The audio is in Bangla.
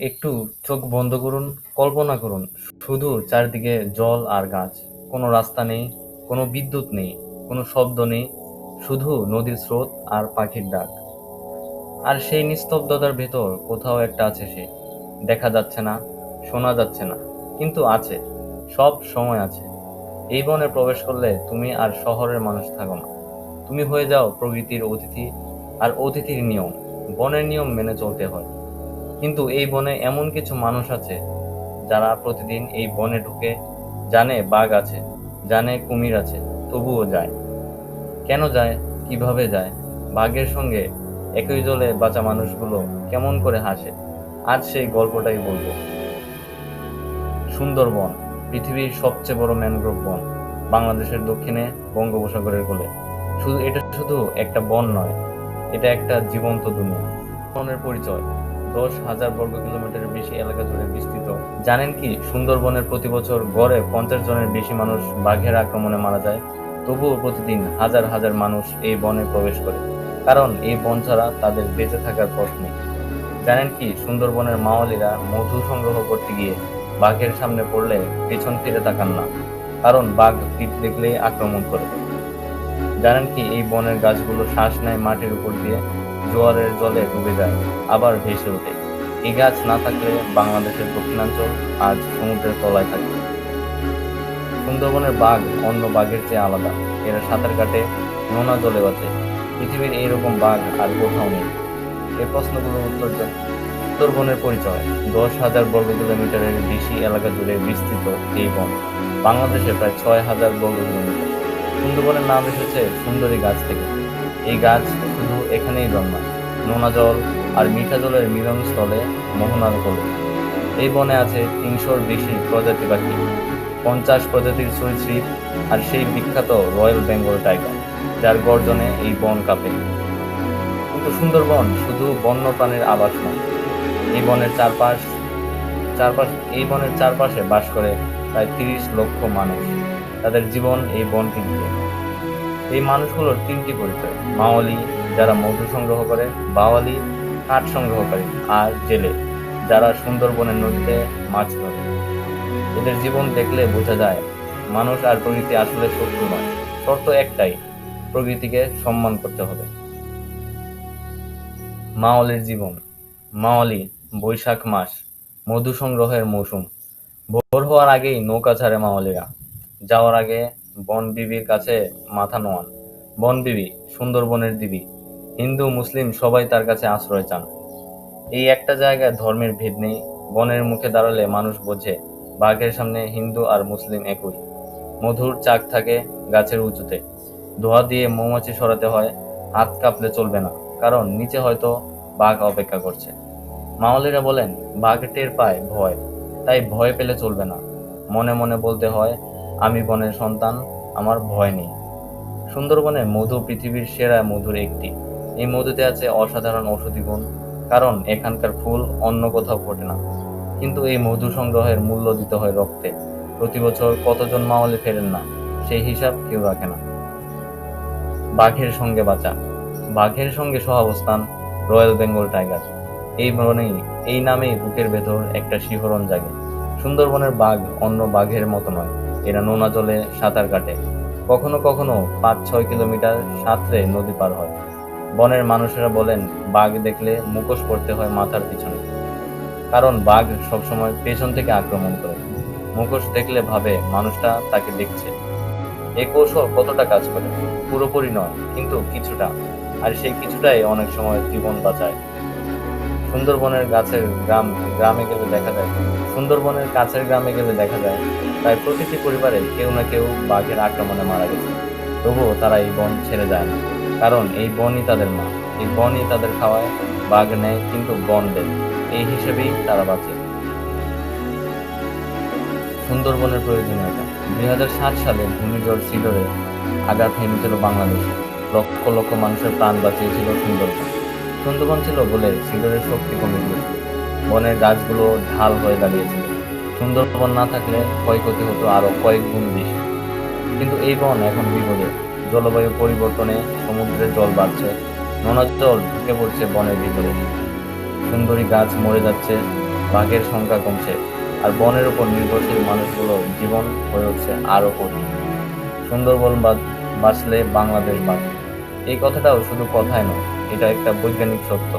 একটু চোখ বন্ধ করুন, কল্পনা করুন শুধু চারদিকে জল আর গাছ। কোনো রাস্তা নেই, কোনো বিদ্যুৎ নেই, কোনো শব্দ নেই, শুধু নদীর স্রোত আর পাখির ডাক। আর সেই নিস্তব্ধতার ভেতর কোথাও একটা আছে সে। দেখা যাচ্ছে না, শোনা যাচ্ছে না, কিন্তু আছে, সব সময় আছে। এই বনে প্রবেশ করলে তুমি আর শহরের মানুষ থাকো না। তুমি হয়ে যাও প্রকৃতির অতিথি। আর অতিথির নিয়ম, বনের নিয়ম মেনে চলতে হয়। কিন্তু এই বনে এমন কিছু মানুষ আছে যারা প্রতিদিন এই বনে ঢুকে, জানে বাঘ আছে, জানে কুমির আছে, তবুও যায়। কেন যায়, কিভাবে যায়, বাঘের সঙ্গে একই জলে বাঁচা মানুষগুলো কেমন করে হাসে, আজ সেই গল্পটাই বলবো। সুন্দরবন, পৃথিবীর সবচেয়ে বড় ম্যানগ্রোভ বন, বাংলাদেশের দক্ষিণে বঙ্গোপসাগরের কোলে। এটা শুধু একটা বন নয়, এটা একটা জীবন্ত দুনিয়া। বনের পরিচয়: 10,000 বর্গ কিলোমিটারের বেশি এলাকা জুড়ে বিস্তৃত। জানেন কি, সুন্দরবনের প্রতি বছর গড়ে 50 জনের বেশি মানুষ বাঘের আক্রমণে মারা যায়। তবুও প্রতিদিন হাজার হাজার মানুষ এই বনে প্রবেশ করে, কারণ এই বন ছাড়া তাদের বেঁচে থাকার পথ নেই। জানেন কি, সুন্দরবনের মাওয়ালিরা মধু সংগ্রহ করতে গিয়ে বাঘের সামনে পড়লে পেছন ফিরে তাকান না, কারণ বাঘ পিঠ দেখলেই আক্রমণ করে। জানেন কি, এই বনের গাছগুলো শ্বাস নেয় মাটির উপর দিয়ে, জোয়ারের জলে ডুবে যায়, আবার ভেসে ওঠে। এই গাছ না থাকলে বাংলাদেশের দক্ষিণাঞ্চল আজ সমুদ্রের তলায় থাকে। সুন্দরবনের বাঘ অন্য বাঘের চেয়ে আলাদা। এরা সাঁতার কাটে, নোনা জলে বাঁচে। পৃথিবীর এইরকম বাঘ আর কোথাও নেই। এই প্রশ্নগুলোর উত্তর দেন। সুন্দরবনের পরিচয়: 10,000 বর্গ কিলোমিটারের বেশি এলাকা জুড়ে বিস্তৃত এই বন, বাংলাদেশে প্রায় 6,000 বর্গ কিলোমিটার। সুন্দরবনের নাম এসেছে সুন্দরী গাছ থেকে। এই গাছ শুধু এখানেই জন্মায়, নোনা জল আর মিঠা জলের মিলনস্থলে, মোহনার কোলে। এই বনে আছে 300-র বেশি প্রজাতি পাখি, 50 প্রজাতির সরীসৃপ, আর সেই বিখ্যাত রয়্যাল বেঙ্গল টাইগার, যার গর্জনে এই বন কাঁপে। কিন্তু সুন্দরবন শুধু বন্যপ্রাণীর আবাস নয়। এই বনের চারপাশ চারপাশ এই বনের চারপাশে বাস করে প্রায় 30 লক্ষ মানুষ। তাদের জীবন এই বনকে ঘিরে। এই মানুষগুলোর তিনটি পরিচয়: মাওয়ালি, যারা মধু সংগ্রহ করে; বাওয়ালি, কাঠ সংগ্রহকারী; আর জেলে, যারা সুন্দরবনের নদীতে মাছ ধরে। এদের জীবন দেখলে বোঝা যায়, মানুষ আর প্রকৃতি আসলে শত্রু নয়। শর্ত একটাই, প্রকৃতিকে সম্মান করতে হবে। মাওয়ালির জীবন: মাওয়ালি, বৈশাখ মাস, মধু সংগ্রহের মৌসুম। ভোর হওয়ার আগেই নৌকা ছাড়ে মাওয়ালিরা। যাওয়ার আগে বনবিবির কাছে মাথা নোয়ান। বনবিবি সুন্দরবনের দেবী। হিন্দু মুসলিম সবাই তার কাছে আশ্রয় চান। এই একটা জায়গায় ধর্মের ভেদ নেই। বনের মুখে দাঁড়ালে মানুষ বোঝে, বাঘের সামনে হিন্দু আর মুসলিম একই। মধুর চাক থাকে গাছের উঁচুতে। ধোঁয়া দিয়ে মৌমাছি সরাতে হয়, হাত কাঁপলে চলবে না, কারণ নিচে হয়তো বাঘ অপেক্ষা করছে। মাওয়ালিরা বলেন, বাঘ টের পায় ভয়, তাই ভয় পেলে চলবে না। মনে মনে বলতে হয়, আমি বনের সন্তান, আমার ভয় নেই। সুন্দরবনের মধু পৃথিবীর সেরা মধুর একটি। এই মধুতে আছে অসাধারণ ঔষধি গুণ, কারণ এখানকার ফুল অন্য কোথাও ফোটে না। কিন্তু এই মধু সংগ্রহের মূল্য দিতে হয় রক্তে। প্রতি বছর কতজন মাওয়ালি ফেরেন না, সেই হিসাব কেউ রাখে না। বাঘের সঙ্গে বাঁচা: বাঘের সঙ্গে সহাবস্থান, রয়্যাল বেঙ্গল টাইগার। এই বনেই, এই নামেই বুকের ভেতর একটা শিহরণ জাগে। সুন্দরবনের বাঘ অন্য বাঘের মতো নয়। এরা নোনা জলে সাঁতার কাটে, কখনো কখনো 5-6 কিলোমিটার সাঁতরে নদী পার হয়। বনের মানুষেরা বলেন, বাঘ দেখলে মুখোশ পড়তে হয় মাথার পিছনে, কারণ বাঘ সবসময় পেছন থেকে আক্রমণ করে। মুখোশ দেখলে ভাবে মানুষটা তাকে দেখছে। এই কৌশল কতটা কাজ করে? পুরোপুরি নয়, কিন্তু কিছুটা। আর সেই কিছুটাই অনেক সময় জীবন বাঁচায়। সুন্দরবনের গাছের গ্রাম গ্রামে গেলে দেখা যায় সুন্দরবনের কাছের গ্রামে গেলে দেখা যায় প্রায় প্রতিটি পরিবারে কেউ না কেউ বাঘের আক্রমণে মারা গেছে। তবুও তারা এই বন ছেড়ে যায় না, কারণ এই বনই তাদের মা। এই বনই তাদের খাওয়ায়। বাঘ নেয় কিন্তু বন দেয়, এই হিসেবেই তারা বাঁচে। সুন্দরবনের প্রয়োজনীয়তা: 2007 সালে ঘূর্ণিঝড় সিডরে আঘাত হেনেছিল বাংলাদেশে। লক্ষ লক্ষ মানুষের প্রাণ বাঁচিয়েছিল সুন্দরবন। সুন্দরবন ছিল বলে সিডরের শক্তি কমে গিয়েছিল। বনের গাছগুলো ঢাল হয়ে দাঁড়িয়েছিল। সুন্দরবন না থাকলে ক্ষয়ক্ষতি হতো আরো কয়েক গুণ বেশি। কিন্তু এই বন এখন বিপদে। জলবায়ু পরিবর্তনে সমুদ্রের জল বাড়ছে, নোনা জল ঢুকে পড়ছে বনের ভিতরে। সুন্দরী গাছ মরে যাচ্ছে, বাঘের সংখ্যা কমছে, আর বনের উপর নির্ভরশীল মানুষগুলোর জীবন হয়ে উঠছে আরো কঠিন। সুন্দরবন বাঁচলে বাংলাদেশ বাঁচবে, এই কথাটাও শুধু কথায় নয়, এটা একটা বৈজ্ঞানিক সত্য।